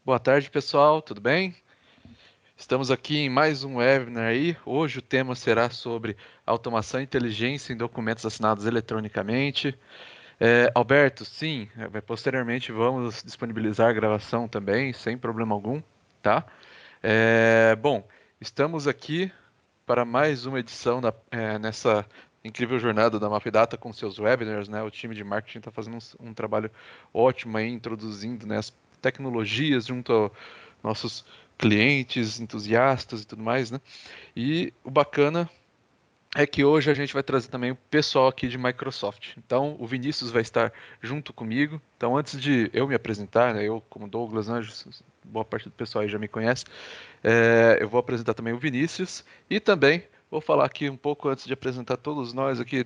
Boa tarde, pessoal, tudo bem? Estamos aqui em mais um webinar aí. Hoje o tema será sobre automação e inteligência em documentos assinados eletronicamente. Alberto, sim, posteriormente vamos disponibilizar a gravação também, sem problema algum, tá? Bom, estamos aqui para mais uma edição nessa incrível jornada da MapData com seus webinars, né? O time de marketing está fazendo um trabalho ótimo aí, introduzindo, né, as tecnologias junto aos nossos clientes, entusiastas e tudo mais, né? E o bacana é que hoje a gente vai trazer também o pessoal aqui de Microsoft. Então, o Vinícius vai estar junto comigo. Então, antes de eu me apresentar, né, eu como Douglas Anjos, boa parte do pessoal aí já me conhece, eu vou apresentar também o Vinícius e também vou falar aqui um pouco antes de apresentar todos nós aqui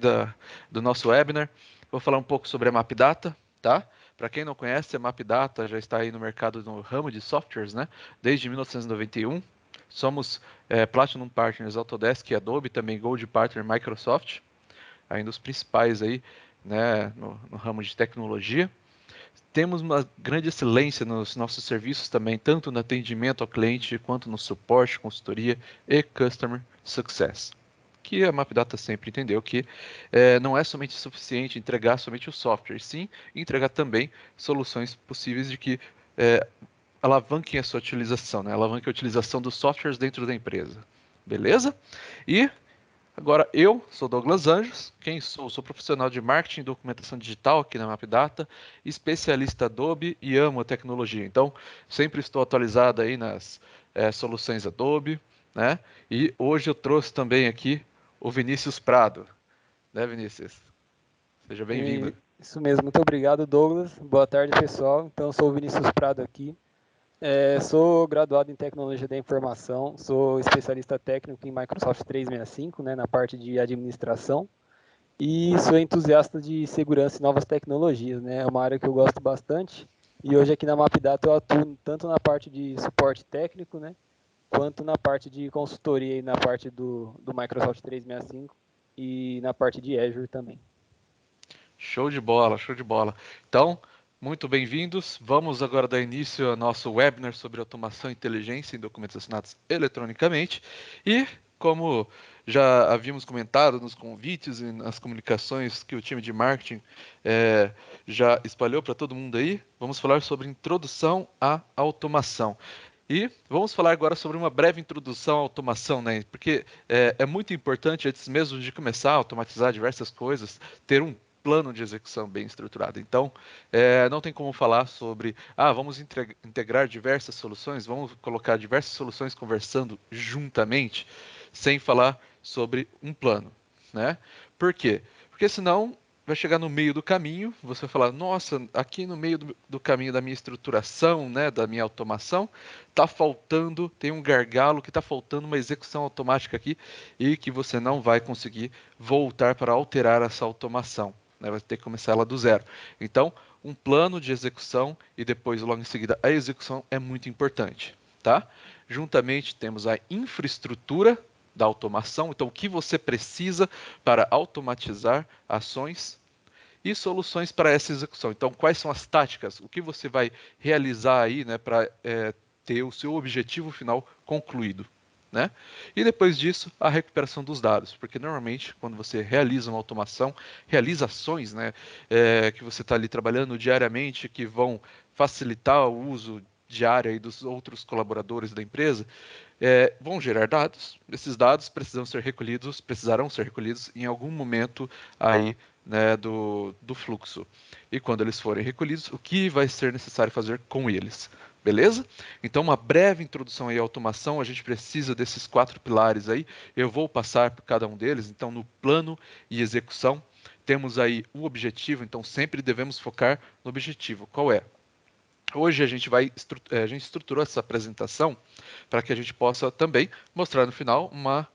do nosso webinar. Vou falar um pouco sobre a MapData, tá? Para quem não conhece, a MapData já está aí no mercado no ramo de softwares, né? Desde 1991. Somos Platinum Partners Autodesk e Adobe, também Gold Partner Microsoft, ainda os principais aí, né, no ramo de tecnologia. Temos uma grande excelência nos nossos serviços também, tanto no atendimento ao cliente, quanto no suporte, consultoria e customer success. Que a MapData sempre entendeu que não é somente suficiente entregar somente o software, sim entregar também soluções possíveis de que é, alavanquem a sua utilização, né? Alavanquem a utilização dos softwares dentro da empresa. Beleza? E agora, eu sou Douglas Anjos. Quem sou? Sou profissional de marketing e documentação digital aqui na MapData, especialista Adobe e amo a tecnologia. Então, sempre estou atualizado aí nas soluções Adobe, né? E hoje eu trouxe também aqui o Vinícius Prado, né, Vinícius? Seja bem-vindo. Isso mesmo, muito obrigado, Douglas. Boa tarde, pessoal. Então, sou o Vinícius Prado aqui. Sou graduado em Tecnologia da Informação, sou especialista técnico em Microsoft 365, né, na parte de administração, e sou entusiasta de segurança e novas tecnologias, né, é uma área que eu gosto bastante, e hoje aqui na MapData eu atuo tanto na parte de suporte técnico, né, quanto na parte de consultoria e na parte do Microsoft 365 e na parte de Azure também. Show de bola, show de bola. Então, muito bem-vindos. Vamos agora dar início ao nosso webinar sobre automação e inteligência em documentos assinados eletronicamente. E, como já havíamos comentado nos convites e nas comunicações que o time de marketing eh, já espalhou para todo mundo aí, vamos falar sobre introdução à automação. E vamos falar agora sobre uma breve introdução à automação, né? Porque é muito importante, antes mesmo de começar a automatizar diversas coisas, ter um plano de execução bem estruturado. Então, não tem como falar sobre, vamos integrar diversas soluções, vamos colocar diversas soluções conversando juntamente, sem falar sobre um plano, né? Por quê? Porque senão vai chegar no meio do caminho, você vai falar, nossa, aqui no meio do caminho da minha estruturação, né, da minha automação, tá faltando, tem um gargalo que está faltando uma execução automática aqui e que você não vai conseguir voltar para alterar essa automação, né? Vai ter que começar ela do zero. Então, um plano de execução e depois, logo em seguida, a execução é muito importante, tá? Juntamente temos a infraestrutura da automação, então o que você precisa para automatizar ações e soluções para essa execução. Então, quais são as táticas? O que você vai realizar aí, né, para ter o seu objetivo final concluído, né? E depois disso, a recuperação dos dados, porque normalmente quando você realiza uma automação, realiza ações, né, que você está ali trabalhando diariamente, que vão facilitar o uso diário aí dos outros colaboradores da empresa, vão gerar dados. Esses dados precisarão ser recolhidos em algum momento aí, né, do fluxo. E quando eles forem recolhidos, o que vai ser necessário fazer com eles? Beleza? Então, uma breve introdução aí à automação, a gente precisa desses 4 pilares aí. Eu vou passar por cada um deles. Então, no plano e execução, temos aí o objetivo, então sempre devemos focar no objetivo. Qual é? Hoje a gente estruturou essa apresentação para que a gente possa também mostrar no final uma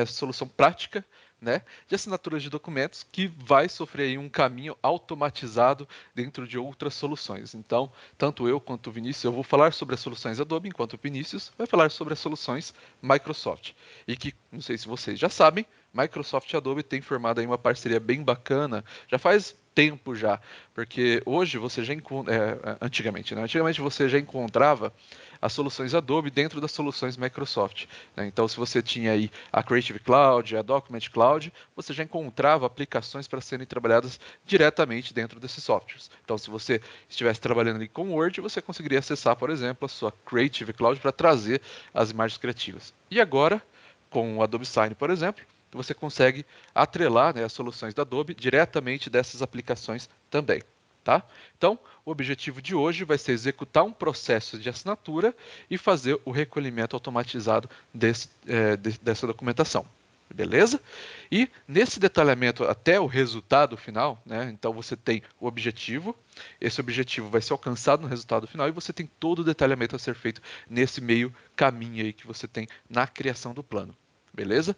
solução prática, né, de assinatura de documentos que vai sofrer aí um caminho automatizado dentro de outras soluções. Então, tanto eu quanto o Vinícius, eu vou falar sobre as soluções Adobe, enquanto o Vinícius vai falar sobre as soluções Microsoft. E que, não sei se vocês já sabem, Microsoft e Adobe têm formado aí uma parceria bem bacana, já faz tempo já, porque hoje você já encontra, antigamente, né? Antigamente você já encontrava as soluções Adobe dentro das soluções Microsoft, né? Então, se você tinha aí a Creative Cloud, a Document Cloud, você já encontrava aplicações para serem trabalhadas diretamente dentro desses softwares. Então, se você estivesse trabalhando ali com Word, você conseguiria acessar, por exemplo, a sua Creative Cloud para trazer as imagens criativas. E agora, com o Adobe Sign, por exemplo, você consegue atrelar, né, as soluções da Adobe diretamente dessas aplicações também. Tá? Então, o objetivo de hoje vai ser executar um processo de assinatura e fazer o recolhimento automatizado dessa documentação. Beleza? E nesse detalhamento até o resultado final, né, então você tem o objetivo, esse objetivo vai ser alcançado no resultado final e você tem todo o detalhamento a ser feito nesse meio caminho aí que você tem na criação do plano. Beleza?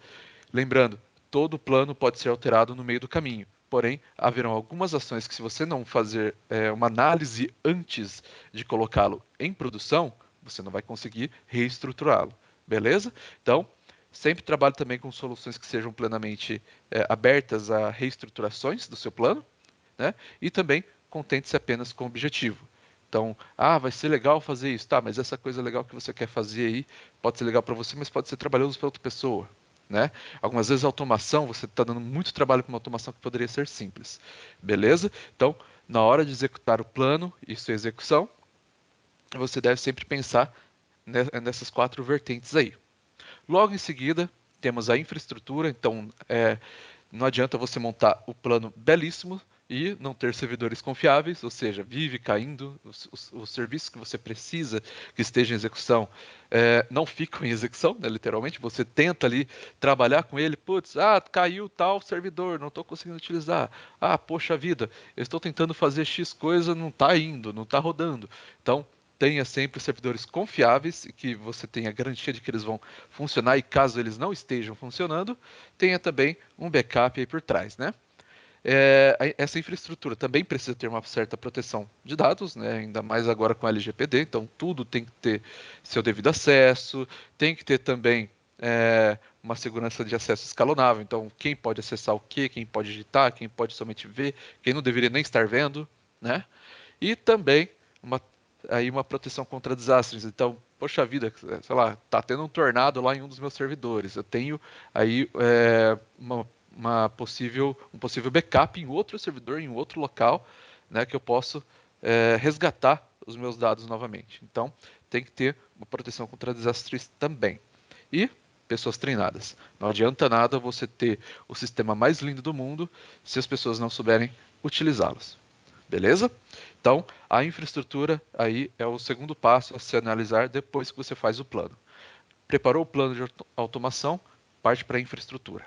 Lembrando, todo plano pode ser alterado no meio do caminho. Porém, haverão algumas ações que, se você não fazer uma análise antes de colocá-lo em produção, você não vai conseguir reestruturá-lo. Beleza? Então, sempre trabalhe também com soluções que sejam plenamente abertas a reestruturações do seu plano, né? E também contente-se apenas com o objetivo. Então, vai ser legal fazer isso, tá? Mas essa coisa legal que você quer fazer aí pode ser legal para você, mas pode ser trabalhoso para outra pessoa, né? Algumas vezes a automação, você está dando muito trabalho para uma automação que poderia ser simples, beleza? Então, na hora de executar o plano e sua execução, você deve sempre pensar nessas 4 vertentes aí. Logo em seguida, temos a infraestrutura, então não adianta você montar o plano belíssimo e não ter servidores confiáveis, ou seja, vive caindo, os serviços que você precisa que esteja em execução não ficam em execução, né, literalmente. Você tenta ali trabalhar com ele, putz, caiu tal servidor, não estou conseguindo utilizar. Poxa vida, eu estou tentando fazer X coisa, não está indo, não está rodando. Então, tenha sempre servidores confiáveis e que você tenha garantia de que eles vão funcionar e caso eles não estejam funcionando, tenha também um backup aí por trás, né? Essa infraestrutura também precisa ter uma certa proteção de dados, né? Ainda mais agora com a LGPD, então tudo tem que ter seu devido acesso, tem que ter também uma segurança de acesso escalonável, então quem pode acessar o quê, quem pode digitar, quem pode somente ver, quem não deveria nem estar vendo, né? E também uma, uma proteção contra desastres. Então, poxa vida, sei lá, tá tendo um tornado lá em um dos meus servidores. Eu tenho aí um possível backup em outro servidor, em outro local, né, que eu posso resgatar os meus dados novamente. Então, tem que ter uma proteção contra desastres também. E pessoas treinadas. Não adianta nada você ter o sistema mais lindo do mundo se as pessoas não souberem utilizá-los. Beleza? Então, a infraestrutura aí é o segundo passo a se analisar depois que você faz o plano. Preparou o plano de automação, parte para a infraestrutura.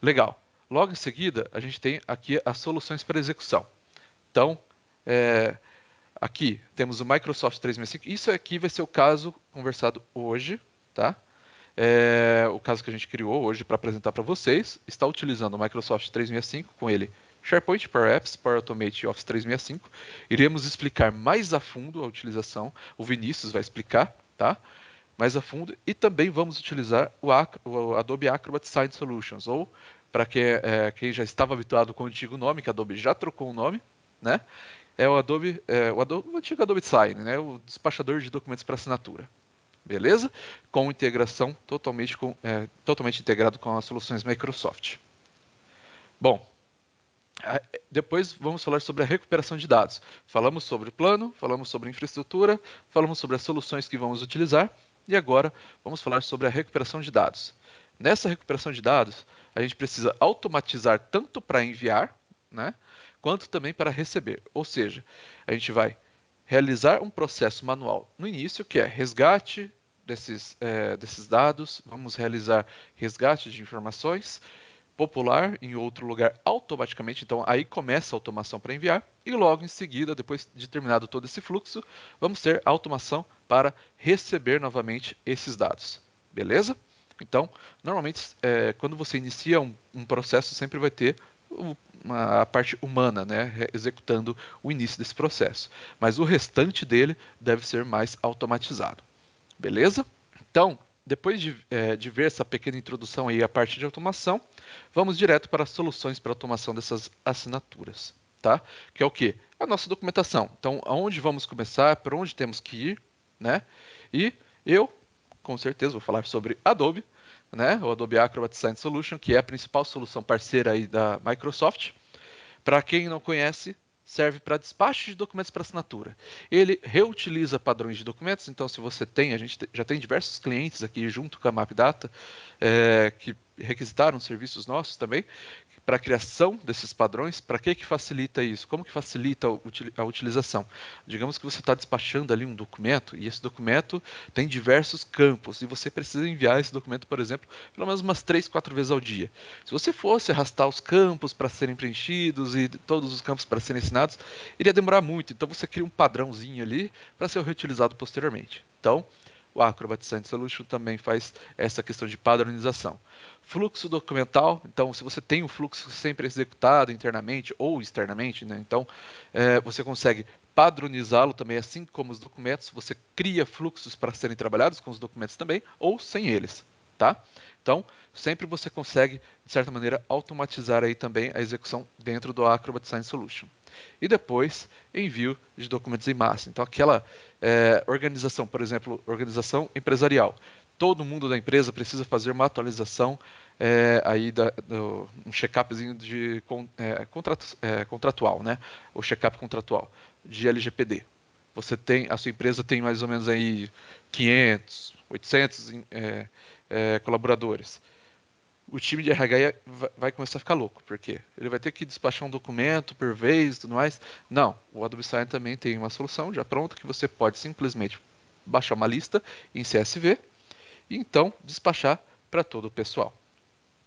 Legal. Logo em seguida, a gente tem aqui as soluções para execução. Então, aqui temos o Microsoft 365. Isso aqui vai ser o caso conversado hoje, tá? O caso que a gente criou hoje para apresentar para vocês. Está utilizando o Microsoft 365 com ele SharePoint, Power Apps, Power Automate e Office 365. Iremos explicar mais a fundo a utilização. O Vinícius vai explicar, tá? Mais a fundo. E também vamos utilizar o Adobe Acrobat Sign Solutions, ou para quem já estava habituado com o antigo nome, que a Adobe já trocou o nome, né? É o antigo Adobe Sign, né? O despachador de documentos para assinatura. Beleza? Com integração totalmente integrado com as soluções Microsoft. Bom, depois vamos falar sobre a recuperação de dados. Falamos sobre o plano, falamos sobre a infraestrutura, falamos sobre as soluções que vamos utilizar e agora vamos falar sobre a recuperação de dados. Nessa recuperação de dados, a gente precisa automatizar tanto para enviar, né, quanto também para receber. Ou seja, a gente vai realizar um processo manual no início, que é resgate desses dados, vamos realizar resgate de informações, popular em outro lugar automaticamente, então aí começa a automação para enviar, e logo em seguida, depois de terminado todo esse fluxo, vamos ter a automação para receber novamente esses dados. Beleza? Então, normalmente, quando você inicia um processo, sempre vai ter a parte humana, né, executando o início desse processo. Mas o restante dele deve ser mais automatizado. Beleza? Então, depois de ver essa pequena introdução aí à parte de automação, vamos direto para as soluções para automação dessas assinaturas. tá? Que é o quê? A nossa documentação. Então, aonde vamos começar, para onde temos que ir, né? E eu, com certeza, vou falar sobre Adobe, né? O Adobe Acrobat Design Solution, que é a principal solução parceira aí da Microsoft. Para quem não conhece, serve para despacho de documentos para assinatura. Ele reutiliza padrões de documentos, então se você tem, a gente já tem diversos clientes aqui junto com a MapData que requisitaram serviços nossos também para a criação desses padrões. Para que facilita isso? Como que facilita a utilização? Digamos que você está despachando ali um documento e esse documento tem diversos campos e você precisa enviar esse documento, por exemplo, pelo menos umas 3, 4 vezes ao dia. Se você fosse arrastar os campos para serem preenchidos e todos os campos para serem assinados, iria demorar muito. Então você cria um padrãozinho ali para ser reutilizado posteriormente. Então, o Acrobat Design Solution também faz essa questão de padronização. Fluxo documental, então se você tem um fluxo sempre executado internamente ou externamente, né, então você consegue padronizá-lo também, assim como os documentos, você cria fluxos para serem trabalhados com os documentos também, ou sem eles, tá? Então, sempre você consegue, de certa maneira, automatizar aí também a execução dentro do Acrobat Design Solution. E depois, envio de documentos em massa. Então, aquela organização, por exemplo, organização empresarial. Todo mundo da empresa precisa fazer uma atualização aí um check-upzinho de contratual, né? O check-up contratual de LGPD. A sua empresa tem mais ou menos aí 500, 800 colaboradores. O time de RH vai começar a ficar louco, porque ele vai ter que despachar um documento por vez e tudo mais. Não, o Adobe Sign também tem uma solução já pronta que você pode simplesmente baixar uma lista em CSV e então despachar para todo o pessoal.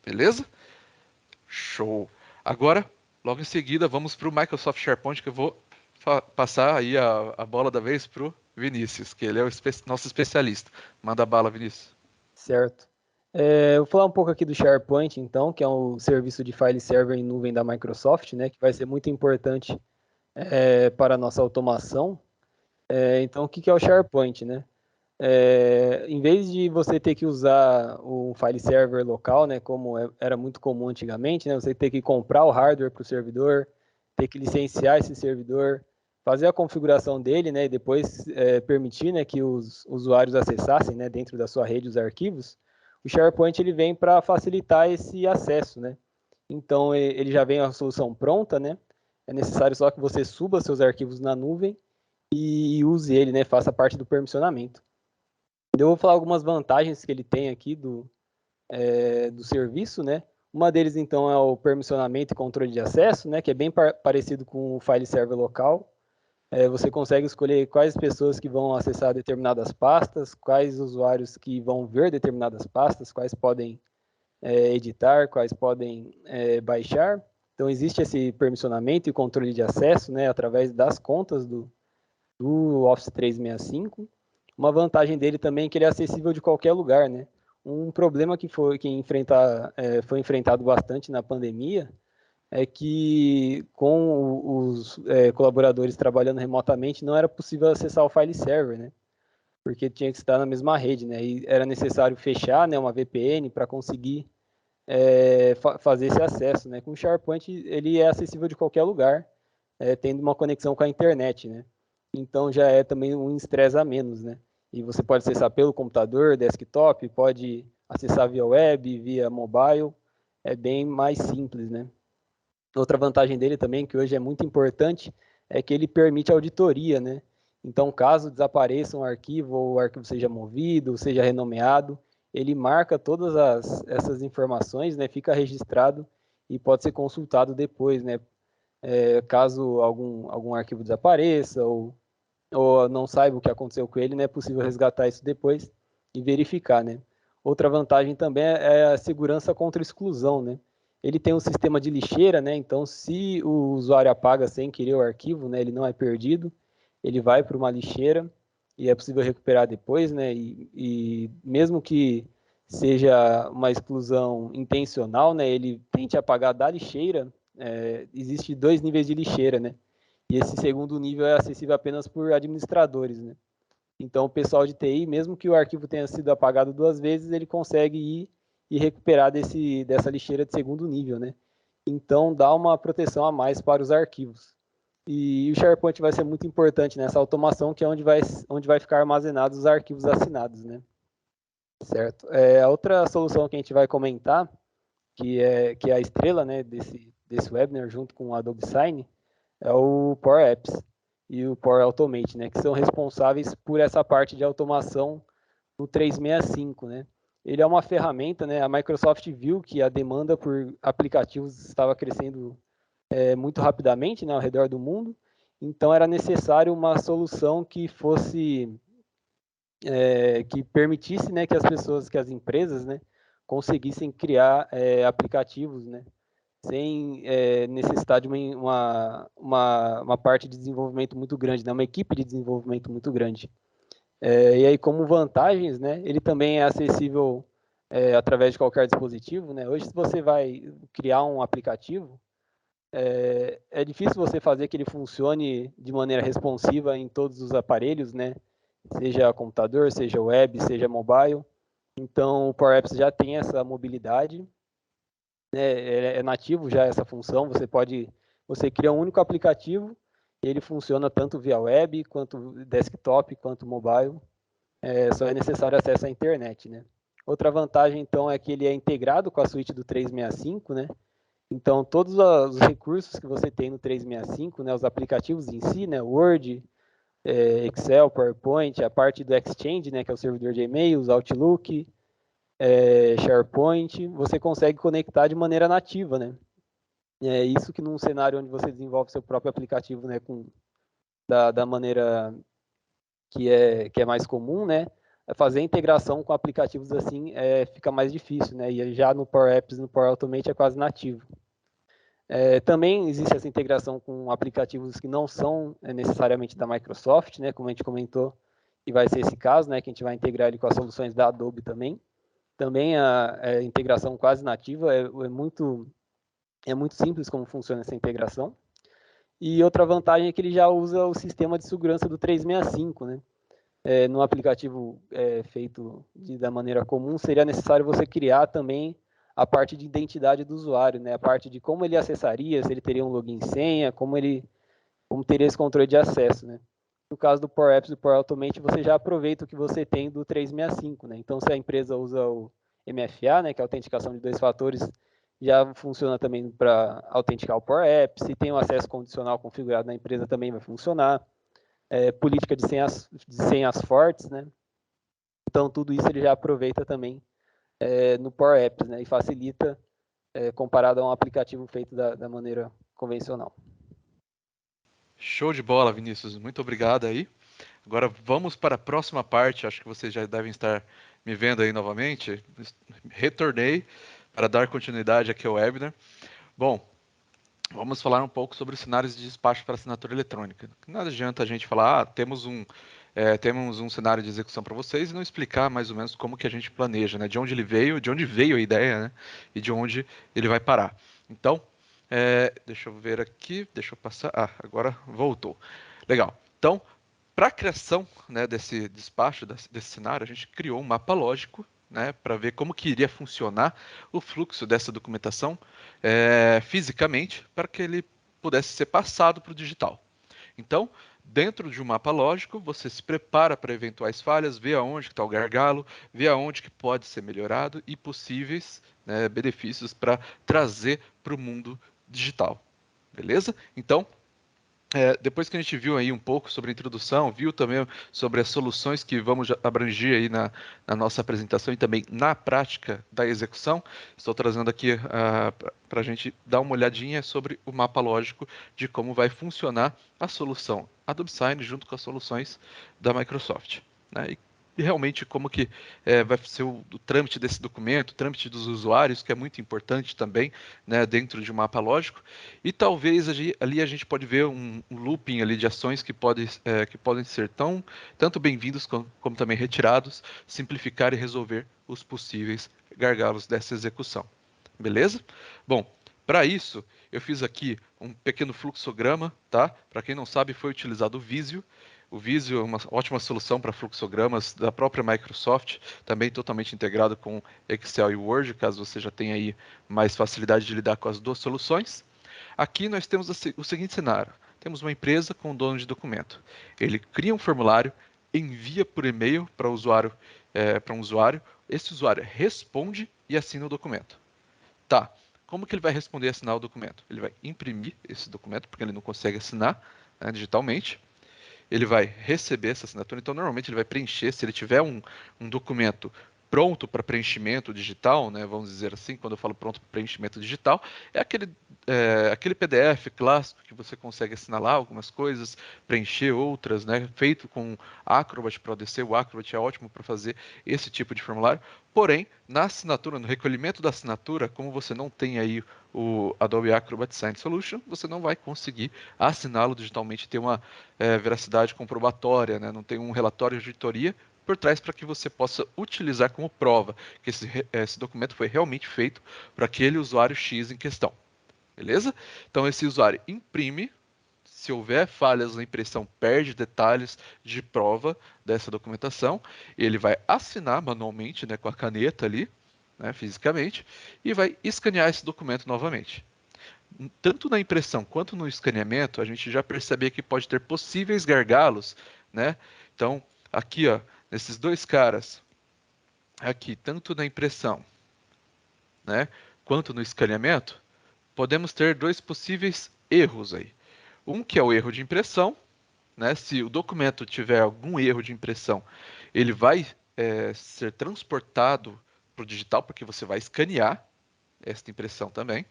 Beleza? Show! Agora, logo em seguida, vamos para o Microsoft SharePoint, que eu vou passar aí a bola da vez para o Vinícius, que ele é o nosso especialista. Manda bala, Vinícius. Certo. Eu vou falar um pouco aqui do SharePoint, então, que é um serviço de file server em nuvem da Microsoft, né, que vai ser muito importante para a nossa automação. Então, o que é o SharePoint, né? Em vez de você ter que usar o file server local, né, como era muito comum antigamente, né, você ter que comprar o hardware para o servidor, ter que licenciar esse servidor, fazer a configuração dele, né, e depois permitir, né, que os usuários acessassem, né, dentro da sua rede os arquivos. O SharePoint ele vem para facilitar esse acesso, né? Então ele já vem a solução pronta, né? É necessário só que você suba seus arquivos na nuvem e use ele, né? Faça parte do permissionamento. Eu vou falar algumas vantagens que ele tem aqui do serviço, né? Uma deles, então, é o permissionamento e controle de acesso, né? Que é bem parecido com o file server local. Você consegue escolher quais pessoas que vão acessar determinadas pastas, quais usuários que vão ver determinadas pastas, quais podem editar, quais podem baixar. Então, existe esse permissionamento e controle de acesso, né? Através das contas do Office 365. Uma vantagem dele também é que ele é acessível de qualquer lugar, né? Um problema que foi enfrentado bastante na pandemia é que com os colaboradores trabalhando remotamente não era possível acessar o file server, né? Porque tinha que estar na mesma rede, né? E era necessário fechar, né, uma VPN para conseguir fazer esse acesso, né? Com o SharePoint ele é acessível de qualquer lugar, tendo uma conexão com a internet, né? Então já é também um estresse a menos, né? E você pode acessar pelo computador, desktop, pode acessar via web, via mobile, é bem mais simples, né? Outra vantagem dele também, que hoje é muito importante, é que ele permite auditoria, né? Então, caso desapareça um arquivo, ou o arquivo seja movido, ou seja renomeado, ele marca todas essas informações, né? Fica registrado e pode ser consultado depois, né? Caso algum arquivo desapareça, ou não saiba o que aconteceu com ele, né? É possível resgatar isso depois e verificar, né? Outra vantagem também é a segurança contra exclusão, né? Ele tem um sistema de lixeira, né? Então, se o usuário apaga sem querer o arquivo, né? Ele não é perdido, ele vai para uma lixeira e é possível recuperar depois, né? E mesmo que seja uma exclusão intencional, né? Ele tente apagar da lixeira. Existe dois níveis de lixeira, né? E esse segundo nível é acessível apenas por administradores, né? Então, o pessoal de TI, mesmo que o arquivo tenha sido apagado 2 vezes, ele consegue ir e recuperar dessa lixeira de segundo nível, né? então dá uma proteção a mais para os arquivos. E o SharePoint vai ser muito importante nessa automação, que é onde vai ficar armazenados os arquivos assinados, né? Certo. A outra solução que a gente vai comentar, que é a estrela, né, desse webinar, junto com o Adobe Sign, é o Power Apps e o Power Automate, né, que são responsáveis por essa parte de automação no 365, né. Ele é uma ferramenta, né, a Microsoft viu que a demanda por aplicativos estava crescendo muito rapidamente, né, ao redor do mundo, então era necessário uma solução que fosse, que permitisse, né, que as pessoas, que as empresas, né, conseguissem criar aplicativos, né, sem necessitar de uma parte de desenvolvimento muito grande, né, uma equipe de desenvolvimento muito grande. E aí, como vantagens, né, ele também é acessível através de qualquer dispositivo, né. Hoje, se você vai criar um aplicativo, é difícil você fazer que ele funcione de maneira responsiva em todos os aparelhos, né, seja computador, seja web, seja mobile. Então, o Power Apps já tem essa mobilidade, né, é nativo já essa função, você cria um único aplicativo e ele funciona tanto via web, quanto desktop, quanto mobile, só é necessário acesso à internet, né. Outra vantagem, então, é que ele é integrado com a suíte do 365, né, então todos os recursos que você tem no 365, né, os aplicativos em si, né, Word, Excel, PowerPoint, a parte do Exchange, né, que é o servidor de e-mails, Outlook, SharePoint, você consegue conectar de maneira nativa, né? É isso que num cenário onde você desenvolve seu próprio aplicativo, né, da maneira que é mais comum, né? Fazer a integração com aplicativos assim fica mais difícil, né? E já no Power Apps, no Power Automate é quase nativo. Também existe essa integração com aplicativos que não são necessariamente da Microsoft, né? Como a gente comentou, e vai ser esse caso, né? Que a gente vai integrar ele com as soluções da Adobe também. Também a integração quase nativa é muito simples como funciona essa integração. E outra vantagem é que ele já usa o sistema de segurança do 365, né? No aplicativo feito da maneira comum, seria necessário você criar também a parte de identidade do usuário, né? A parte de como ele acessaria, se ele teria um login e senha, como teria esse controle de acesso, né? No caso do Power Apps e do Power Automate, você já aproveita o que você tem do 365, né? Então, se a empresa usa o MFA, né, que é a autenticação de dois fatores, já funciona também para autenticar o Power Apps. Se tem o acesso condicional configurado na empresa, também vai funcionar. Política de senhas fortes, né? Então, tudo isso ele já aproveita também no Power Apps, né? E facilita comparado a um aplicativo feito da maneira convencional. Show de bola, Vinícius. Muito obrigado aí. Agora vamos para a próxima parte. Acho que vocês já devem estar me vendo aí novamente. Retornei para dar continuidade aqui ao webinar. Bom, vamos falar um pouco sobre os cenários de despacho para assinatura eletrônica. Nada adianta a gente falar, temos um cenário de execução para vocês e não explicar mais ou menos como que a gente planeja, né? De onde ele veio, de onde veio a ideia, né? E de onde ele vai parar. Então, deixa eu ver aqui, deixa eu passar. Ah, agora voltou. Legal. Então, para a criação, né, desse despacho, desse cenário, a gente criou um mapa lógico, né, para ver como que iria funcionar o fluxo dessa documentação fisicamente, para que ele pudesse ser passado para o digital. Então, dentro de um mapa lógico, você se prepara para eventuais falhas, vê aonde está o gargalo, vê aonde que pode ser melhorado e possíveis, né, benefícios para trazer para o mundo digital. Beleza? Então, depois que a gente viu aí um pouco sobre a introdução, viu também sobre as soluções que vamos abranger aí na nossa apresentação e também na prática da execução, estou trazendo aqui para a gente dar uma olhadinha sobre o mapa lógico de como vai funcionar a solução Adobe Sign junto com as soluções da Microsoft, né? E realmente como que vai ser o trâmite desse documento, o trâmite dos usuários, que é muito importante também, né, dentro de um mapa lógico. E talvez ali a gente pode ver um looping ali de ações que podem ser tanto bem-vindos como também retirados, simplificar e resolver os possíveis gargalos dessa execução. Beleza? Bom, para isso eu fiz aqui um pequeno fluxograma, tá? Para quem não sabe, foi utilizado o Visio. O Visio é uma ótima solução para fluxogramas da própria Microsoft, também totalmente integrado com Excel e Word, caso você já tenha aí mais facilidade de lidar com as duas soluções. Aqui nós temos o seguinte cenário. Temos uma empresa com um dono de documento. Ele cria um formulário, envia por e-mail para um usuário. Esse usuário responde e assina o documento. Tá. Como que ele vai responder e assinar o documento? Ele vai imprimir esse documento, porque ele não consegue assinar, né, digitalmente. Ele vai receber essa assinatura. Então, normalmente, ele vai preencher. Se ele tiver um documento pronto para preenchimento digital, né, vamos dizer assim, quando eu falo pronto para preenchimento digital, é aquele PDF clássico que você consegue assinalar algumas coisas, preencher outras, né, feito com Acrobat para DC. O Acrobat é ótimo para fazer esse tipo de formulário. Porém, na assinatura, no recolhimento da assinatura, como você não tem aí o Adobe Acrobat Sign Solution, você não vai conseguir assiná-lo digitalmente, ter uma veracidade comprobatória, né? Não tem um relatório de auditoria por trás para que você possa utilizar como prova que esse documento foi realmente feito para aquele usuário X em questão. Beleza? Então esse usuário imprime. Se houver falhas na impressão, perde detalhes de prova dessa documentação. Ele vai assinar manualmente, né, com a caneta ali, né, fisicamente, e vai escanear esse documento novamente. Tanto na impressão quanto no escaneamento, a gente já percebe que pode ter possíveis gargalos, né? Então, aqui, ó, nesses dois caras, aqui, tanto na impressão, né, quanto no escaneamento, podemos ter dois possíveis erros aí. Um que é o erro de impressão, né? Se o documento tiver algum erro de impressão, ele vai ser transportado para o digital, porque você vai escanear esta impressão também.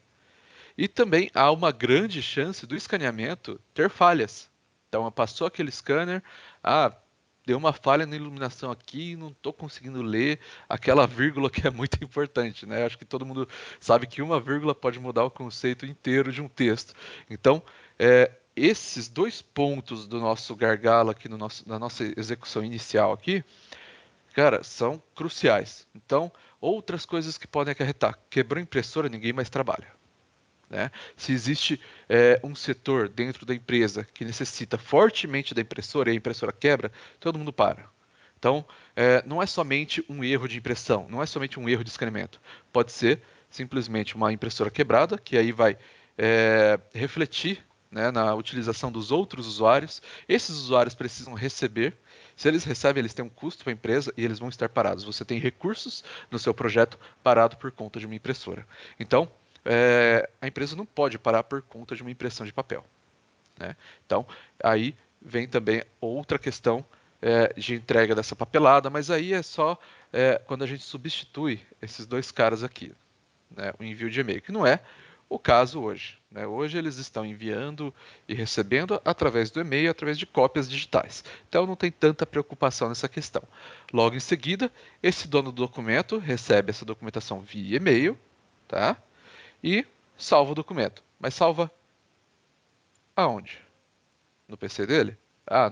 E também há uma grande chance do escaneamento ter falhas. Então, passou aquele scanner, deu uma falha na iluminação aqui, não estou conseguindo ler aquela vírgula que é muito importante, né? Acho que todo mundo sabe que uma vírgula pode mudar o conceito inteiro de um texto. Então, esses dois pontos do nosso gargalo aqui na nossa execução inicial aqui, cara, são cruciais. Então, outras coisas que podem acarretar. Quebrou a impressora, ninguém mais trabalha. Né? Se existe um setor dentro da empresa que necessita fortemente da impressora e a impressora quebra, todo mundo para. Então, não é somente um erro de impressão, não é somente um erro de escaneamento. Pode ser simplesmente uma impressora quebrada, que aí vai refletir, né, na utilização dos outros usuários. Esses usuários precisam receber. Se eles recebem, eles têm um custo para a empresa e eles vão estar parados. Você tem recursos no seu projeto parado por conta de uma impressora. Então, a empresa não pode parar por conta de uma impressão de papel. Né? Então, aí vem também outra questão de entrega dessa papelada, mas aí é só quando a gente substitui esses dois caras aqui, né? O envio de e-mail, que não é o caso hoje. Né? Hoje eles estão enviando e recebendo através do e-mail, através de cópias digitais. Então não tem tanta preocupação nessa questão. Logo em seguida, esse dono do documento recebe essa documentação via e-mail, tá? E salva o documento. Mas salva aonde? No PC dele?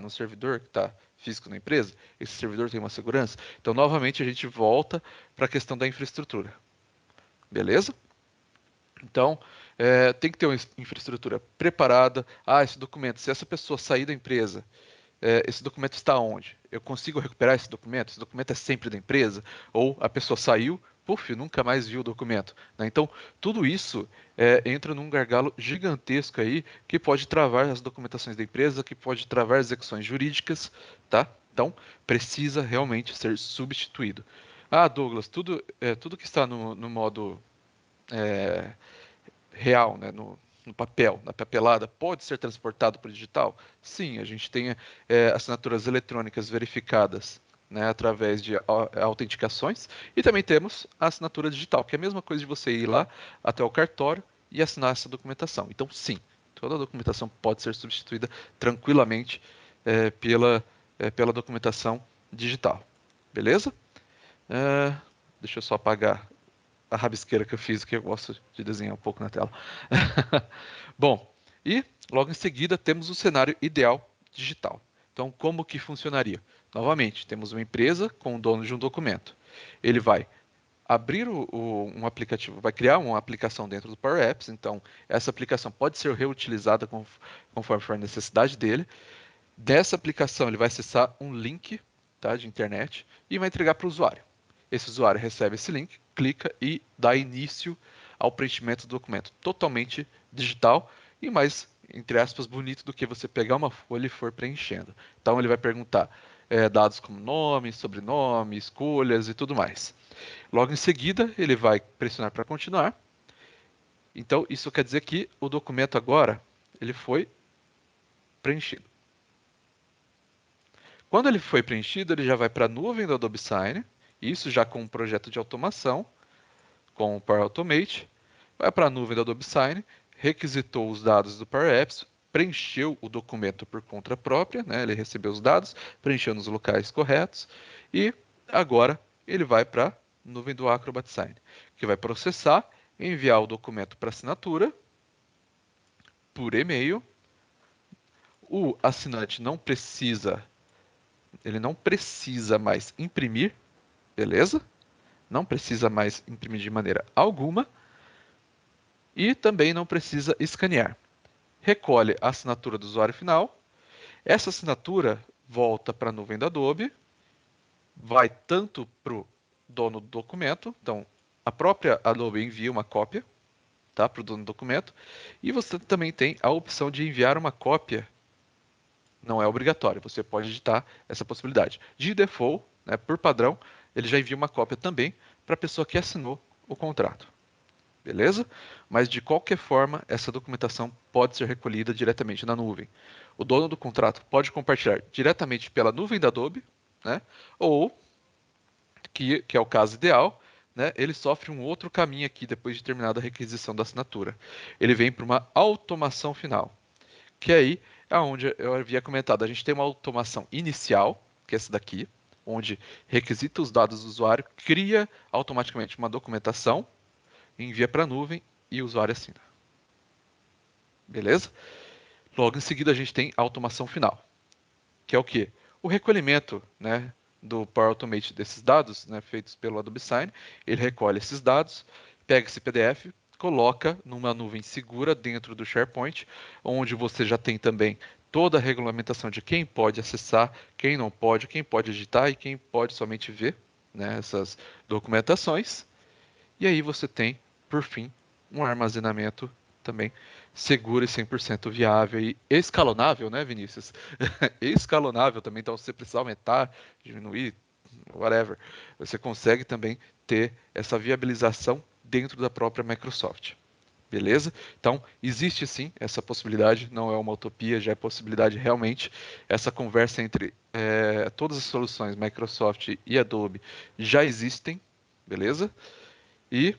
No servidor que está físico na empresa? Esse servidor tem uma segurança? Então, novamente, a gente volta para a questão da infraestrutura. Beleza? Então, tem que ter uma infraestrutura preparada. Esse documento, se essa pessoa sair da empresa, esse documento está onde? Eu consigo recuperar esse documento? Esse documento é sempre da empresa? Ou a pessoa saiu, nunca mais viu o documento. Né? Então, tudo isso entra num gargalo gigantesco aí que pode travar as documentações da empresa, que pode travar as execuções jurídicas, tá? Então, precisa realmente ser substituído. Douglas, tudo que está no modo real, né, no papel, na papelada, pode ser transportado para o digital? Sim, a gente tem assinaturas eletrônicas verificadas, né, através de autenticações, e também temos a assinatura digital, que é a mesma coisa de você ir lá até o cartório e assinar essa documentação. Então, sim, toda a documentação pode ser substituída tranquilamente pela documentação digital. Beleza? Deixa eu só apagar a rabisqueira que eu fiz, que eu gosto de desenhar um pouco na tela. Bom, e logo em seguida temos o cenário ideal digital. Então, como que funcionaria? Novamente, temos uma empresa com o dono de um documento. Ele vai abrir um aplicativo, vai criar uma aplicação dentro do Power Apps. Então, essa aplicação pode ser reutilizada conforme for a necessidade dele. Dessa aplicação, ele vai acessar um link, tá, de internet e vai entregar para o usuário. Esse usuário recebe esse link, clica e dá início ao preenchimento do documento. Totalmente digital e mais, entre aspas, bonito do que você pegar uma folha e for preenchendo. Então, ele vai perguntar dados como nome, sobrenome, escolhas e tudo mais. Logo em seguida, ele vai pressionar para continuar. Então, isso quer dizer que o documento agora ele foi preenchido. Quando ele foi preenchido, ele já vai para a nuvem do Adobe Sign, isso já com um projeto de automação, com o Power Automate, vai para a nuvem do Adobe Sign, requisitou os dados do Power Apps, preencheu o documento por conta própria, né? Ele recebeu os dados, preencheu nos locais corretos, e agora ele vai para a nuvem do Acrobat Sign, que vai processar, enviar o documento para assinatura por e-mail. O assinante ele não precisa mais imprimir, beleza? Não precisa mais imprimir de maneira alguma e também não precisa escanear. Recolhe a assinatura do usuário final. Essa assinatura volta para a nuvem da Adobe, vai tanto para o dono do documento, então a própria Adobe envia uma cópia, tá, para o dono do documento, e você também tem a opção de enviar uma cópia. Não é obrigatório, você pode editar essa possibilidade. De default, né, por padrão, ele já envia uma cópia também para a pessoa que assinou o contrato. Beleza? Mas de qualquer forma, essa documentação pode ser recolhida diretamente na nuvem. O dono do contrato pode compartilhar diretamente pela nuvem da Adobe, né? Ou, que é o caso ideal, né? Ele sofre um outro caminho aqui depois de terminada a requisição da assinatura. Ele vem para uma automação final, que aí é onde eu havia comentado. A gente tem uma automação inicial, que é essa daqui, onde requisita os dados do usuário, cria automaticamente uma documentação, envia para a nuvem e o usuário assina. Beleza? Logo em seguida a gente tem a automação final, que é o quê? O recolhimento, né, do Power Automate desses dados, né, feitos pelo Adobe Sign. Ele recolhe esses dados, pega esse PDF, coloca numa nuvem segura dentro do SharePoint, onde você já tem também toda a regulamentação de quem pode acessar, quem não pode, quem pode editar e quem pode somente ver, né, essas documentações. E aí você tem, por fim, um armazenamento também seguro e 100% viável e escalonável, né, Vinícius? Escalonável também, então se você precisar aumentar, diminuir, whatever, você consegue também ter essa viabilização dentro da própria Microsoft. Beleza? Então, existe sim essa possibilidade, não é uma utopia, já é possibilidade realmente. Essa conversa entre todas as soluções, Microsoft e Adobe, já existem, beleza? E,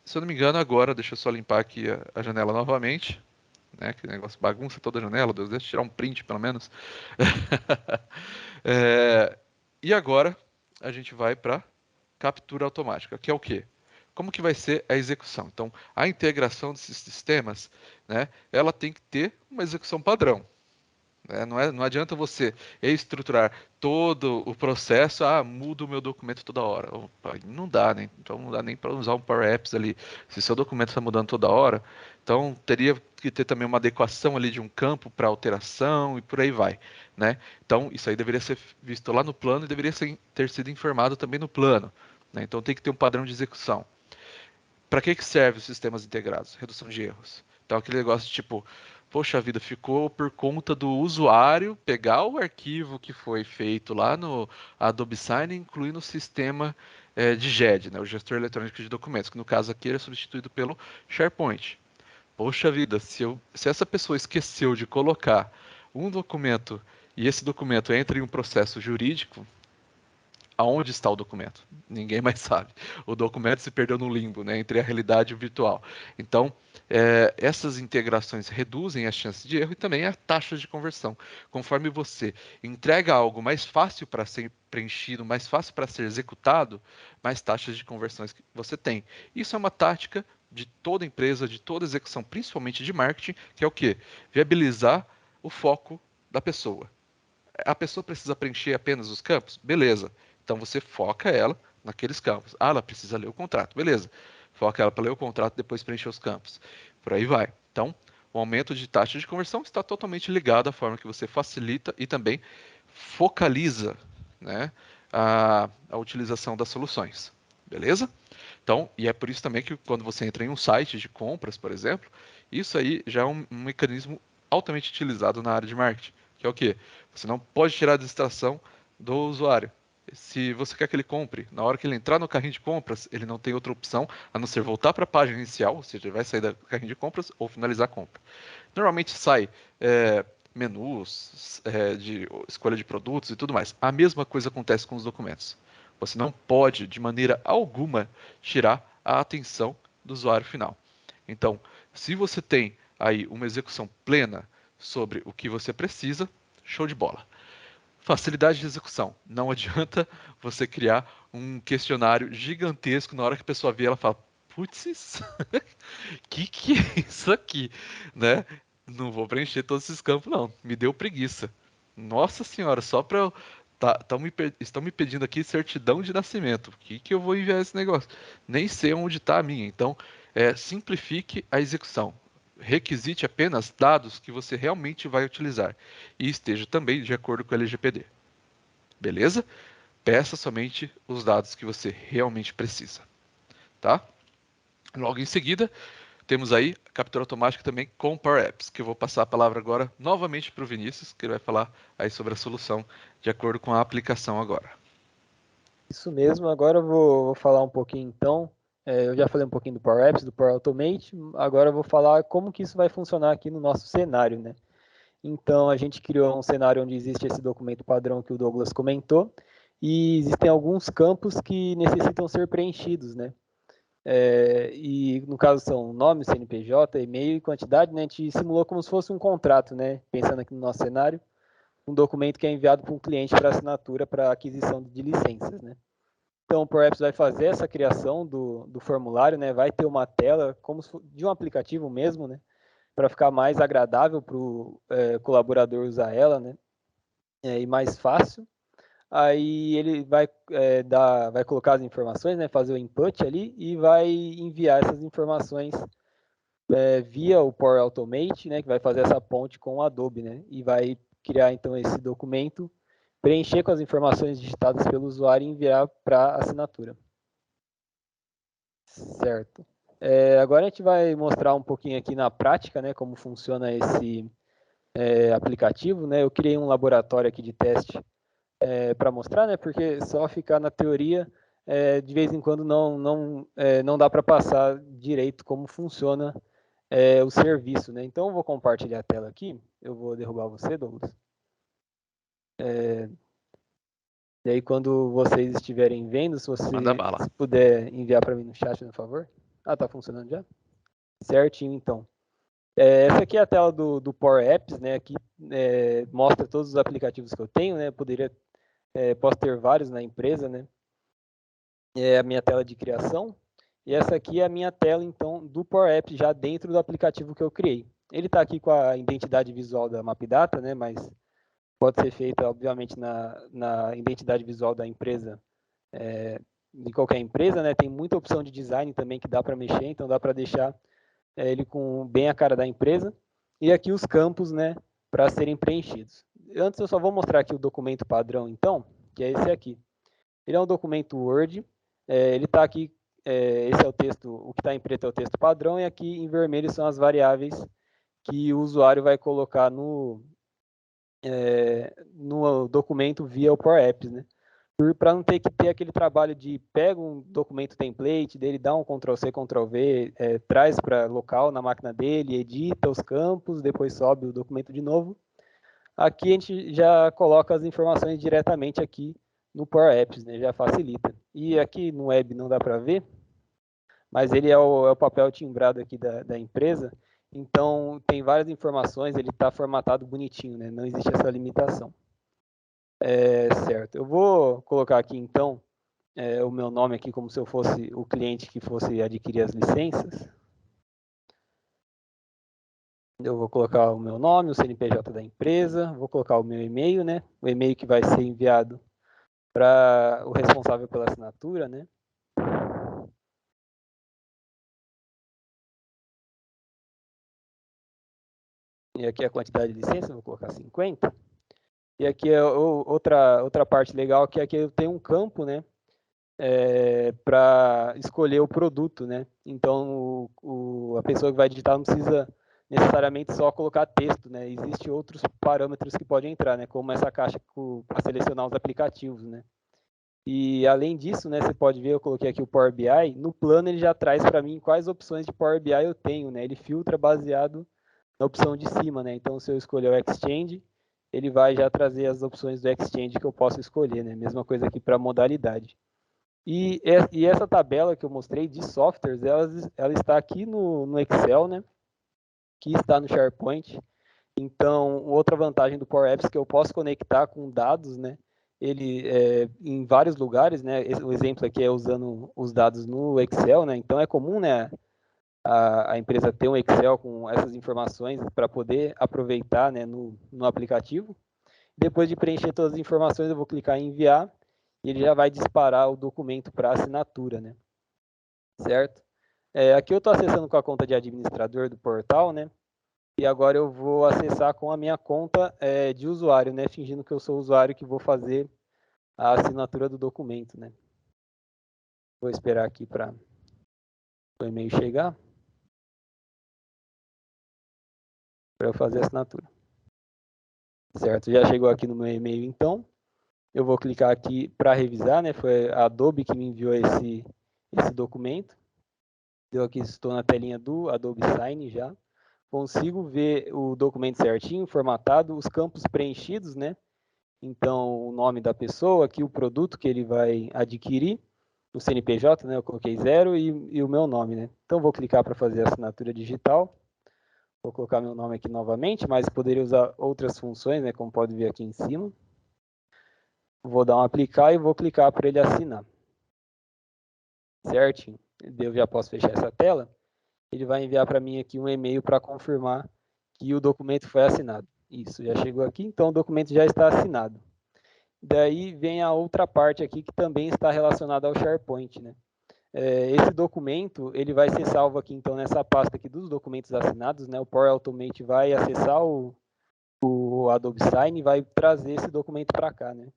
se eu não me engano, agora, deixa eu só limpar aqui a janela novamente, né? Que negócio bagunça toda a janela, Deus, deixa eu tirar um print pelo menos. É, e agora a gente vai para captura automática, que é o quê? Como que vai ser a execução? Então, a integração desses sistemas, né, ela tem que ter uma execução padrão. Né? Não adianta você estruturar todo o processo, muda o meu documento toda hora. Opa, não dá, né? Então não dá nem para usar um Power Apps ali. Se seu documento está mudando toda hora, então teria que ter também uma adequação ali de um campo para alteração e por aí vai, né? Então isso aí deveria ser visto lá no plano e deveria ter sido informado também no plano, né? Então tem que ter um padrão de execução. Para que servem os sistemas integrados? Redução de erros. Então, aquele negócio tipo, poxa vida, ficou por conta do usuário pegar o arquivo que foi feito lá no Adobe Sign e incluir no sistema de GED, né, o gestor eletrônico de documentos, que no caso aqui é substituído pelo SharePoint. Poxa vida, se essa pessoa esqueceu de colocar um documento e esse documento entra em um processo jurídico, aonde está o documento? Ninguém mais sabe. O documento se perdeu no limbo, né, entre a realidade e o virtual. Então, essas integrações reduzem as chances de erro e também a taxa de conversão. Conforme você entrega algo mais fácil para ser preenchido, mais fácil para ser executado, mais taxas de conversões que você tem. Isso é uma tática de toda empresa, de toda execução, principalmente de marketing, que é o quê? Viabilizar o foco da pessoa. A pessoa precisa preencher apenas os campos? Beleza. Então você foca ela naqueles campos. Ela precisa ler o contrato. Beleza. Foca ela para ler o contrato, depois preencher os campos. Por aí vai. Então, O aumento de taxa de conversão está totalmente ligado à forma que você facilita e também focaliza, né, a utilização das soluções. Beleza? Então, e é por isso também que quando você entra em um site de compras, por exemplo, isso aí já é um mecanismo altamente utilizado na área de marketing, que é o quê? Você não pode tirar a distração do usuário. Se você quer que ele compre, na hora que ele entrar no carrinho de compras, ele não tem outra opção a não ser voltar para a página inicial, ou seja, ele vai sair do carrinho de compras ou finalizar a compra. Normalmente sai menus de escolha de produtos e tudo mais. A mesma coisa acontece com os documentos. Você não pode, de maneira alguma, tirar a atenção do usuário final. Então, se você tem aí uma execução plena sobre o que você precisa, show de bola. Facilidade de execução. Não adianta você criar um questionário gigantesco na hora que a pessoa vê, ela fala, putz, que é isso aqui, né? Não vou preencher todos esses campos, não. Me deu preguiça. Nossa senhora, só para eu estão me pedindo aqui certidão de nascimento. O que eu vou enviar esse negócio? Nem sei onde está a minha. Então, simplifique a execução. Requisite apenas dados que você realmente vai utilizar e esteja também de acordo com o LGPD. Beleza? Peça somente os dados que você realmente precisa, tá? Logo em seguida, temos aí a captura automática também com Power Apps, que eu vou passar a palavra agora novamente para o Vinícius, que ele vai falar aí sobre a solução de acordo com a aplicação agora. Isso mesmo, agora eu vou falar um pouquinho então. Eu já falei um pouquinho do Power Apps, do Power Automate, agora eu vou falar como que isso vai funcionar aqui no nosso cenário, né? Então, a gente criou um cenário onde existe esse documento padrão que o Douglas comentou, e existem alguns campos que necessitam ser preenchidos, né? E no caso são nome, CNPJ, e-mail e quantidade, né? A gente simulou como se fosse um contrato, né? Pensando aqui no nosso cenário, um documento que é enviado para um cliente para assinatura para aquisição de licenças, né? Então, o ProApps vai fazer essa criação do formulário, né? Vai ter uma tela como de um aplicativo mesmo, né? Para ficar mais agradável para o colaborador usar ela, né? E mais fácil. Aí ele vai colocar as informações, né? Fazer o input ali e vai enviar essas informações via o Power Automate, né? Que vai fazer essa ponte com o Adobe, né? E vai criar então esse documento, preencher com as informações digitadas pelo usuário e enviar para assinatura. Certo. Agora a gente vai mostrar um pouquinho aqui na prática, né, como funciona esse aplicativo, né? Eu criei um laboratório aqui de teste para mostrar, né? Porque só ficar na teoria, de vez em quando não dá para passar direito como funciona o serviço, né? Então eu vou compartilhar a tela aqui. Eu vou derrubar você, Douglas. E aí quando vocês estiverem vendo, se Manda você bala. puder enviar para mim no chat, por favor. Ah, tá funcionando já? Certinho, então. Essa aqui é a tela do Power Apps, né? Aqui mostra todos os aplicativos que eu tenho, né? Posso ter vários na empresa, né? É a minha tela de criação. E essa aqui é a minha tela, então, do Power Apps já dentro do aplicativo que eu criei. Ele está aqui com a identidade visual da MapData, né? Mas pode ser feita, obviamente, na identidade visual da empresa, de qualquer empresa, né? Tem muita opção de design também que dá para mexer, então dá para deixar ele com bem a cara da empresa. E aqui os campos, né, para serem preenchidos. Antes eu só vou mostrar aqui o documento padrão, então, que é esse aqui. Ele é um documento Word, ele está aqui, esse é o texto, o que está em preto é o texto padrão, e aqui em vermelho são as variáveis que o usuário vai colocar no documento via o Power Apps, né? Para não ter que ter aquele trabalho de pega um documento template dele, dá um Ctrl+C, Ctrl+V, traz para local na máquina dele, edita os campos, depois sobe o documento de novo. Aqui a gente já coloca as informações diretamente aqui no Power Apps, né? Já facilita. E aqui no web não dá para ver, mas ele é o papel timbrado aqui da empresa, então tem várias informações, ele está formatado bonitinho, né? Não existe essa limitação. Certo. Eu vou colocar aqui então o meu nome aqui como se eu fosse o cliente que fosse adquirir as licenças. Eu vou colocar o meu nome, o CNPJ da empresa, vou colocar o meu e-mail, né? O e-mail que vai ser enviado para o responsável pela assinatura, né? E aqui a quantidade de licença, vou colocar 50. E aqui é outra parte legal, que aqui eu tenho um campo, né? Para escolher o produto, né? Então, a pessoa que vai digitar não precisa necessariamente só colocar texto, né? Existem outros parâmetros que podem entrar, né? Como essa caixa para selecionar os aplicativos, né? E além disso, né, você pode ver, eu coloquei aqui o Power BI, no plano ele já traz para mim quais opções de Power BI eu tenho, né? Ele filtra baseado na opção de cima, né? Então, se eu escolher o Exchange, ele vai já trazer as opções do Exchange que eu posso escolher, né? Mesma coisa aqui para modalidade. E essa tabela que eu mostrei de softwares, ela está aqui no Excel, né? Que está no SharePoint. Então, outra vantagem do Power Apps é que eu posso conectar com dados, né? Ele em vários lugares, né? O exemplo aqui é usando os dados no Excel, né? Então é comum, né? A empresa ter um Excel com essas informações para poder aproveitar, né? No aplicativo. Depois de preencher todas as informações, eu vou clicar em enviar e ele já vai disparar o documento para assinatura, né? Certo? Aqui eu estou acessando com a conta de administrador do portal, né? E agora eu vou acessar com a minha conta de usuário, né? Fingindo que eu sou o usuário que vou fazer a assinatura do documento, né? Vou esperar aqui para o e-mail chegar para eu fazer a assinatura. Certo? Já chegou aqui no meu e-mail, então. Eu vou clicar aqui para revisar, né? Foi a Adobe que me enviou esse documento. Eu aqui estou na telinha do Adobe Sign já. Consigo ver o documento certinho, formatado, os campos preenchidos, né? Então, o nome da pessoa, aqui o produto que ele vai adquirir, o CNPJ, né? Eu coloquei 0 e o meu nome, né? Então, vou clicar para fazer a assinatura digital. Vou colocar meu nome aqui novamente, mas poderia usar outras funções, né? Como pode ver aqui em cima. Vou dar um aplicar e vou clicar para ele assinar. Certinho. Eu já posso fechar essa tela. Ele vai enviar para mim aqui um e-mail para confirmar que o documento foi assinado. Isso, já chegou aqui, então o documento já está assinado. Daí vem a outra parte aqui que também está relacionada ao SharePoint, né? Esse documento, ele vai ser salvo aqui, então, nessa pasta aqui dos documentos assinados, né? O Power Automate vai acessar o Adobe Sign e vai trazer esse documento para cá, né?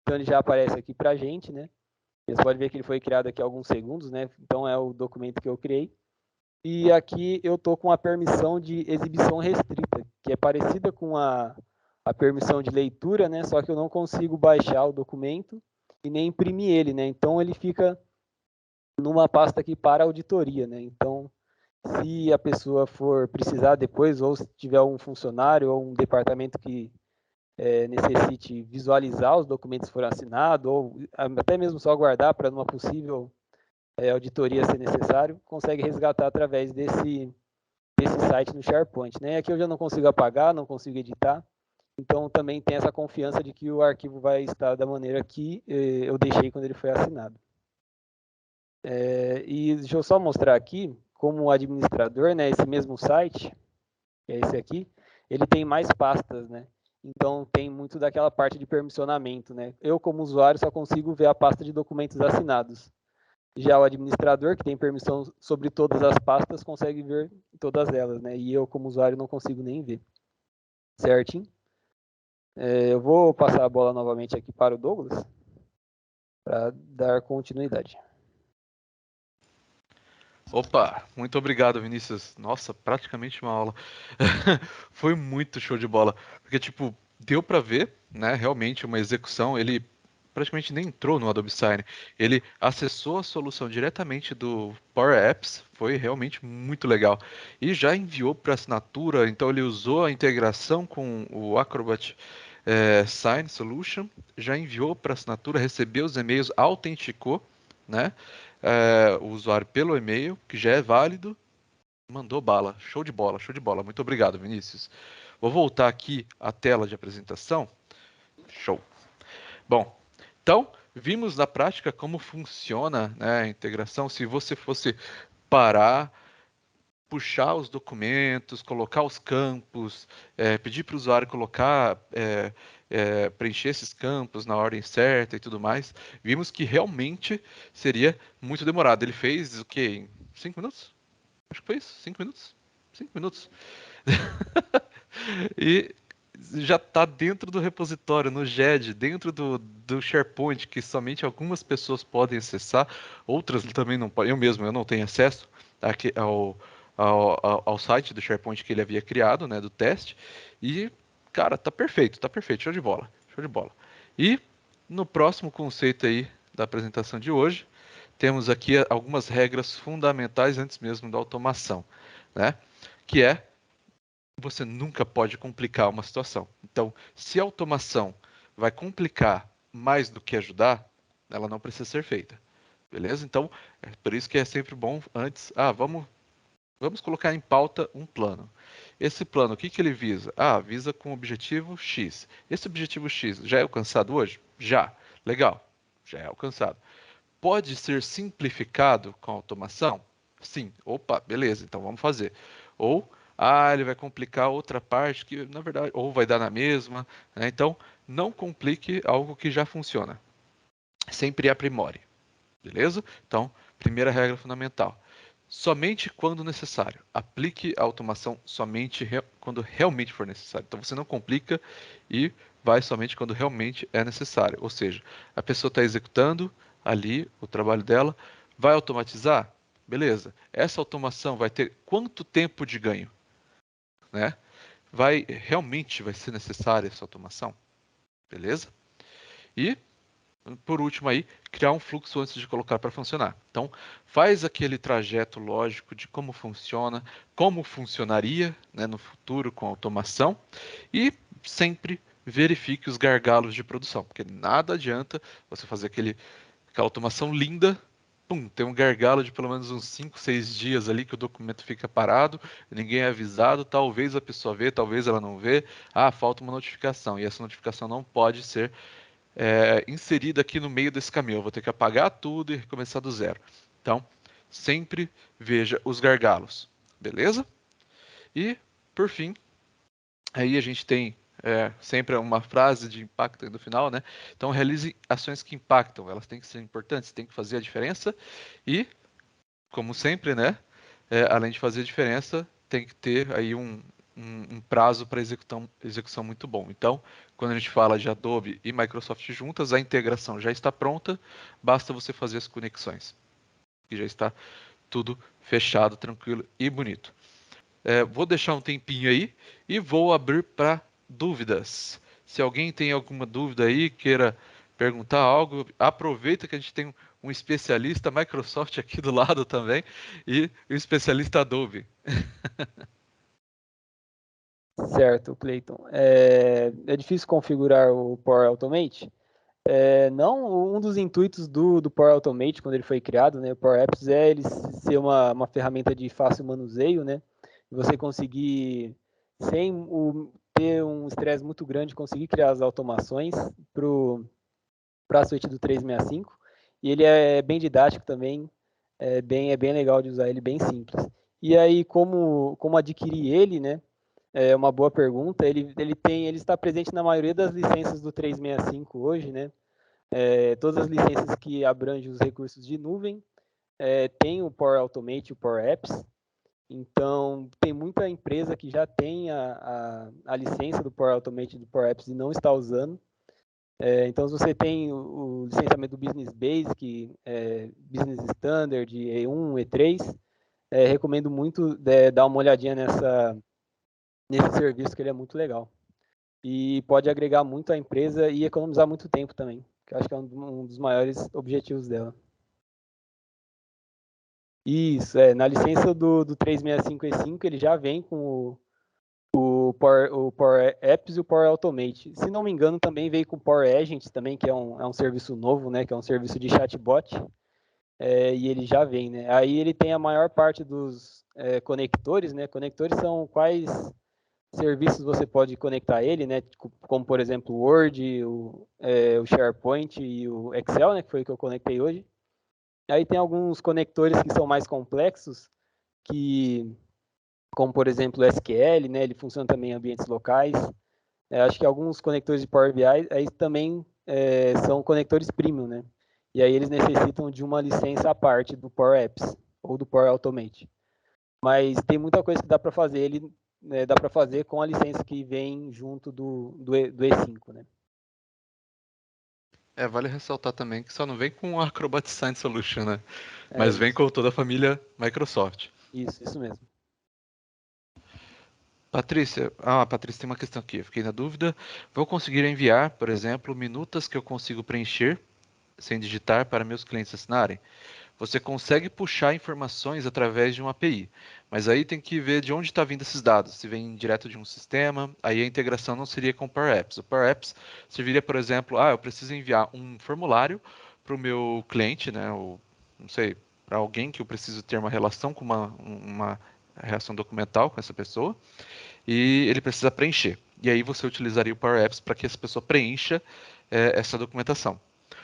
Então, ele já aparece aqui para a gente, né? Vocês podem ver que ele foi criado aqui há alguns segundos, né? Então, é o documento que eu criei. E aqui eu estou com a permissão de exibição restrita, que é parecida com a permissão de leitura, né? Só que eu não consigo baixar o documento e nem imprimir ele, né? Então ele fica numa pasta aqui para auditoria, né? Então, se a pessoa for precisar depois, ou se tiver um funcionário ou um departamento que necessite visualizar os documentos que foram assinados, ou até mesmo só guardar para uma possível auditoria ser necessário, consegue resgatar através desse site no SharePoint, né? Aqui eu já não consigo apagar, não consigo editar, então também tem essa confiança de que o arquivo vai estar da maneira que eu deixei quando ele foi assinado. E deixa eu só mostrar aqui, como administrador, né, esse mesmo site, que é esse aqui, ele tem mais pastas, né? Então tem muito daquela parte de permissionamento, né? Eu, como usuário, só consigo ver a pasta de documentos assinados. Já o administrador, que tem permissão sobre todas as pastas, consegue ver todas elas, né? E eu, como usuário, não consigo nem ver. Certinho? Eu vou passar a bola novamente aqui para o Douglas, para dar continuidade. Opa, muito obrigado, Vinícius. Nossa, praticamente uma aula. Foi muito show de bola. Porque, tipo, deu pra ver, né, realmente uma execução. Ele praticamente nem entrou no Adobe Sign. Ele acessou a solução diretamente do Power Apps. Foi realmente muito legal. E já enviou para assinatura. Então, ele usou a integração com o Acrobat Sign Solution. Já enviou para assinatura, recebeu os e-mails, autenticou, né? O usuário pelo e-mail, que já é válido, mandou bala. Show de bola, show de bola. Muito obrigado, Vinícius. Vou voltar aqui à tela de apresentação. Show. Bom, então, vimos na prática como funciona, né, a integração. Se você fosse parar, puxar os documentos, colocar os campos, pedir para o usuário colocar, preencher esses campos na ordem certa e tudo mais, vimos que realmente seria muito demorado. Ele fez o quê? Em 5 minutos? Acho que foi isso, 5 minutos. 5 minutos. E já está dentro do repositório, no GED, dentro do SharePoint, que somente algumas pessoas podem acessar, outras também não podem. Eu não tenho acesso aqui ao site do SharePoint que ele havia criado, né, do teste. E, cara, tá perfeito, show de bola, show de bola. E no próximo conceito aí da apresentação de hoje, temos aqui algumas regras fundamentais antes mesmo da automação, né? Que é você nunca pode complicar uma situação. Então, se a automação vai complicar mais do que ajudar, ela não precisa ser feita. Beleza? Então, é por isso que é sempre bom antes, vamos colocar em pauta um plano. Esse plano, o que que ele visa? Visa com o objetivo X. Esse objetivo X já é alcançado hoje? Já. Legal. Já é alcançado. Pode ser simplificado com automação? Sim. Opa, beleza, então vamos fazer. Ou, ele vai complicar outra parte que, na verdade, ou vai dar na mesma, né? Então, não complique algo que já funciona. Sempre aprimore, beleza? Então, primeira regra fundamental. Somente quando necessário. Aplique a automação somente quando realmente for necessário. Então, você não complica e vai somente quando realmente é necessário. Ou seja, a pessoa está executando ali o trabalho dela, vai automatizar? Beleza. Essa automação vai ter quanto tempo de ganho, né? Realmente vai ser necessária essa automação? Beleza? E por último aí, criar um fluxo antes de colocar para funcionar. Então, faz aquele trajeto lógico de como funciona, como funcionaria, né, no futuro com automação e sempre verifique os gargalos de produção, porque nada adianta você fazer aquela automação linda, pum, tem um gargalo de pelo menos uns 5, 6 dias ali que o documento fica parado, ninguém é avisado, talvez a pessoa vê, talvez ela não vê, falta uma notificação, e essa notificação não pode ser inserida aqui no meio desse caminho. Eu vou ter que apagar tudo e recomeçar do zero. Então, sempre veja os gargalos, beleza? E, por fim, aí a gente tem sempre uma frase de impacto aí no final, né? Então, realize ações que impactam. Elas têm que ser importantes, têm que fazer a diferença. E, como sempre, né? Além de fazer a diferença, tem que ter aí um prazo para execução muito bom. Então, quando a gente fala de Adobe e Microsoft juntas, a integração já está pronta, basta você fazer as conexões. E já está tudo fechado, tranquilo e bonito. Vou deixar um tempinho aí e vou abrir para dúvidas. Se alguém tem alguma dúvida aí, queira perguntar algo, aproveita que a gente tem um especialista Microsoft aqui do lado também e o especialista Adobe. Certo, Clayton. É difícil configurar o Power Automate? Não, um dos intuitos do Power Automate, quando ele foi criado, né, o Power Apps, é ele ser uma ferramenta de fácil manuseio, né? Você conseguir, sem ter um estresse muito grande, conseguir criar as automações para a suíte do 365. E ele é bem didático também, é bem legal de usar ele, bem simples. E aí, como adquirir ele, né? É uma boa pergunta. Ele está presente na maioria das licenças do 365 hoje, né? Todas as licenças que abrangem os recursos de nuvem, tem o Power Automate, o Power Apps. Então, tem muita empresa que já tem a licença do Power Automate e do Power Apps e não está usando. Então, se você tem o licenciamento do Business Basic, Business Standard, E1, E3, recomendo muito dar uma olhadinha nesse serviço, que ele é muito legal. E pode agregar muito à empresa e economizar muito tempo também, que eu acho que é um dos maiores objetivos dela. Isso, na licença do 365E5 ele já vem com o Power Apps e o Power Automate. Se não me engano, também veio com o Power Agent também, que é um serviço novo, né, que é um serviço de chatbot, e ele já vem, né. Aí ele tem a maior parte dos conectores, né. Conectores são quais serviços você pode conectar ele, né? Como, por exemplo, o Word, o SharePoint e o Excel, né? Que foi o que eu conectei hoje. Aí tem alguns conectores que são mais complexos, como, por exemplo, o SQL, né? Ele funciona também em ambientes locais. Acho que alguns conectores de Power BI aí também são conectores premium, né? E aí eles necessitam de uma licença à parte do Power Apps ou do Power Automate. Mas tem muita coisa que dá para fazer ele dá para fazer com a licença que vem junto do E5, né? Vale ressaltar também que só não vem com o Acrobat Sign Solution, né? É Mas vem isso. com toda a família Microsoft. Isso mesmo. Patrícia, Patrícia, tem uma questão aqui, eu fiquei na dúvida. Vou conseguir enviar, por exemplo, minutas que eu consigo preencher sem digitar para meus clientes assinarem? Você consegue puxar informações através de uma API, mas aí tem que ver de onde está vindo esses dados. Se vem direto de um sistema, aí a integração não seria com o Power Apps. O Power Apps serviria, por exemplo, eu preciso enviar um formulário para o meu cliente, né? Ou, não sei, para alguém que eu preciso ter uma relação com uma relação documental com essa pessoa, e ele precisa preencher. E aí você utilizaria o Power Apps para que essa pessoa preencha essa documentação.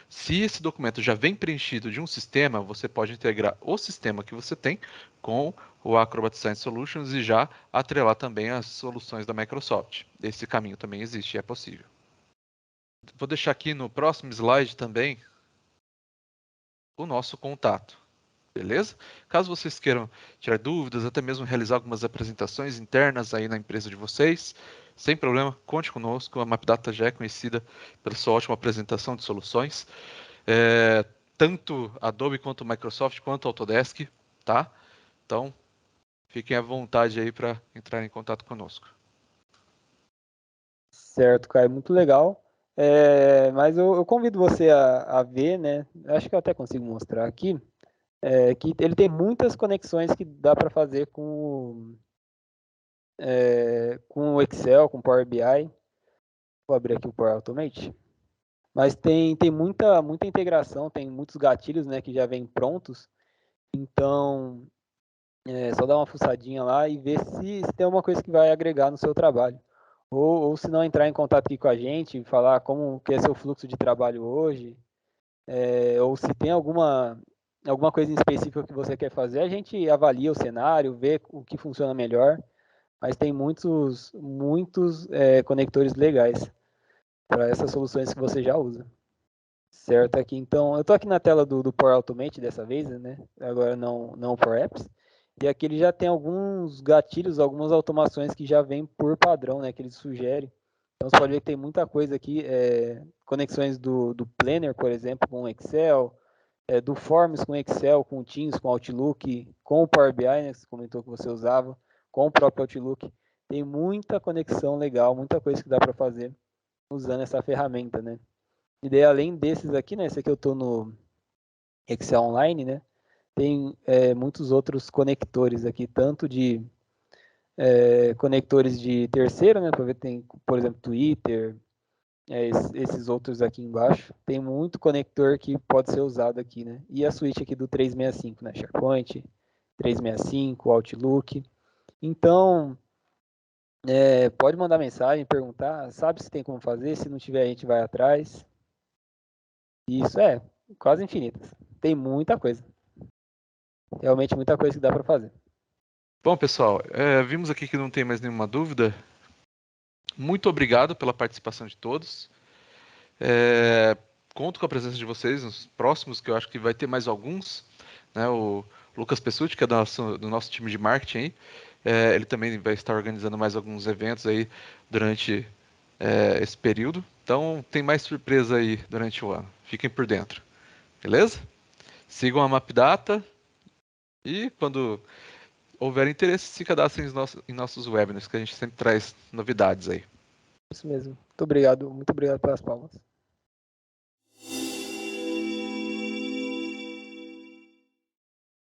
Se esse documento já vem preenchido de um sistema, você pode integrar o sistema que você tem com o Acrobat Sign Solutions e já atrelar também as soluções da Microsoft. Esse caminho também existe, é possível. Vou deixar aqui no próximo slide também o nosso contato. Beleza? Caso vocês queiram tirar dúvidas, até mesmo realizar algumas apresentações internas aí na empresa de vocês, sem problema, conte conosco. A MapData já é conhecida pela sua ótima apresentação de soluções. Tanto Adobe quanto Microsoft quanto Autodesk, tá? Então, fiquem à vontade aí para entrar em contato conosco. Certo, Caio, muito legal. Mas eu convido você a ver, né? Acho que eu até consigo mostrar aqui, que ele tem muitas conexões que dá para fazer com o Excel, com o Power BI. Vou abrir aqui o Power Automate. Mas tem muita integração, tem muitos gatilhos, né, que já vêm prontos. Então, é só dar uma fuçadinha lá e ver se tem alguma coisa que vai agregar no seu trabalho. Ou se não, entrar em contato aqui com a gente, falar como que é seu fluxo de trabalho hoje, ou se tem alguma coisa em específico que você quer fazer, a gente avalia o cenário, vê o que funciona melhor, mas tem muitos conectores legais para essas soluções que você já usa. Certo, aqui então, eu estou aqui na tela do Power Automate dessa vez, né? Agora não o Power Apps. E aqui ele já tem alguns gatilhos, algumas automações que já vêm por padrão, né? Que ele sugere. Então você pode ver que tem muita coisa aqui, conexões do Planner, por exemplo, com o Excel, do Forms com Excel, com o Teams, com o Outlook, com o Power BI, né? Que você comentou que você usava, com o próprio Outlook. Tem muita conexão legal, muita coisa que dá para fazer usando essa ferramenta, né? E daí, além desses aqui, né? Esse aqui eu estou no Excel Online, né? Tem muitos outros conectores aqui, tanto de conectores de terceiro, né? Para ver, tem, por exemplo, Twitter, esses outros aqui embaixo. Tem muito conector que pode ser usado aqui, né? E a suíte aqui do 365, né? SharePoint, 365, Outlook. Então, pode mandar mensagem, perguntar, sabe se tem como fazer, se não tiver a gente vai atrás. Isso quase infinitas. Tem muita coisa. Realmente muita coisa que dá para fazer. Bom, pessoal, vimos aqui que não tem mais nenhuma dúvida. Muito obrigado pela participação de todos. Conto com a presença de vocês nos próximos, que eu acho que vai ter mais alguns. Né? O Lucas Pessutti, que é do nosso time de marketing aí, ele também vai estar organizando mais alguns eventos aí durante esse período. Então tem mais surpresa aí durante o ano. Fiquem por dentro. Beleza? Sigam a MapData e quando houver interesse, se cadastrem em nossos webinars, que a gente sempre traz novidades aí. Isso mesmo. Muito obrigado pelas palmas.